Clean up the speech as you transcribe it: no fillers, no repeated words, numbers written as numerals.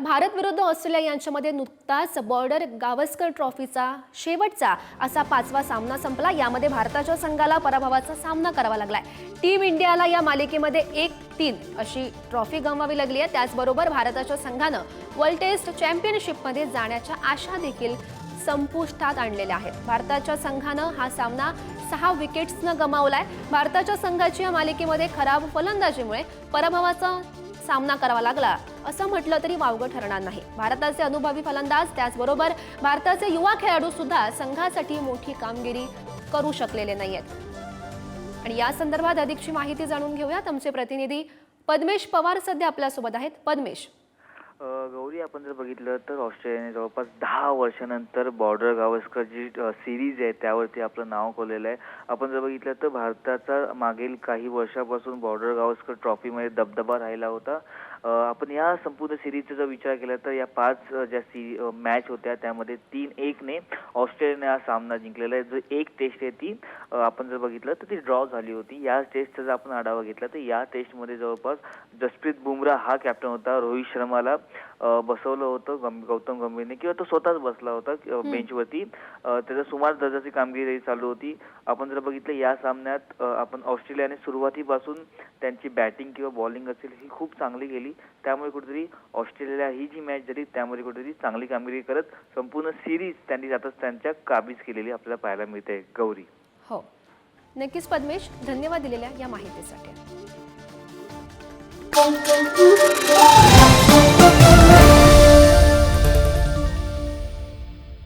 भारत विरुद्ध ऑस्ट्रेलिया यांच्यामध्ये नुकताच बॉर्डर गावस्कर ट्रॉफीचा शेवटचा असा 5वा सामना संपला। यामध्ये भारताच्या संघाला पराभवाचा सामना करावा लागलाय। टीम इंडियाला या मालिकेमध्ये 1-3 अशी ट्रॉफी गमवावी लागली आहे। त्याचबरोबर भारताच्या संघानं वर्ल्ड टेस्ट चॅम्पियनशिपमध्ये जाण्याच्या आशा देखील संपुष्टात आणलेल्या आहेत। भारताच्या संघानं हा सामना 6 विकेट्सनं गमावलाय। भारताच्या संघाची या मालिकेमध्ये खराब फलंदाजीमुळे पराभवाचा सामना करावा लागला असं म्हटलं तरी वावगं ठरणार नाही। भारताचे अनुभवी फलंदाज त्याचबरोबर भारताचे युवा खेळाडू सुद्धा संघासाठी मोठी कामगिरी करू शकलेले नाहीयेत। आणि या संदर्भात अधिकची माहिती जाणून घेऊयात। आमचे प्रतिनिधी पद्मेश पवार सध्या आपल्यासोबत आहेत। पद्मेश, गौरी, आपण जर बघितलं तर ऑस्ट्रेलियाने जवळपास 10 वर्षानंतर बॉर्डर गावस्कर जी सिरीज आहे त्यावरती आपलं नाव कोरलेलं आहे। आपण जर बघितलं तर भारताचा मागील काही वर्षापासून बॉर्डर गावस्कर ट्रॉफीमध्ये दबदबा राहिला होता। आपण या संपूर्ण सिरीजचा जर विचार केला तर या 5 ज्या मॅच होत्या त्यामध्ये 3-1 ने ऑस्ट्रेलियाने हा सामना जिंकलेला आहे। जो एक टेस्ट आहे ती आपण जर बघितलं तर ती ड्रॉ झाली होती। या टेस्टचा जर आपण आढावा घेतला तर या टेस्टमध्ये जवळपास जसप्रीत बुमराह हा कॅप्टन होता। रोहित शर्माला बसवलं होतं गौतम गंभीरने किंवा तो स्वतःच बसला होता बेंचवरती। त्याचा सुमार दर्जाची कामगिरी चालू होती। आपण जर बघितलं या सामन्यात आपण ऑस्ट्रेलियाने सुरुवातीपासून त्यांची बॅटिंग किंवा बॉलिंग असेल ही खूप चांगली केली। त्यामुळे कुठेतरी ऑस्ट्रेलियाला ही जी मॅच झाली त्यामध्ये कुठेतरी चांगली कामगिरी करत संपूर्ण सिरीज त्यांनी जातच त्यांच्या काबीज केलेली आपल्याला पाहायला मिळते। गौरी, हो, नक्कीच पद्मेश, धन्यवाद दिलेल्या या माहितीसाठी।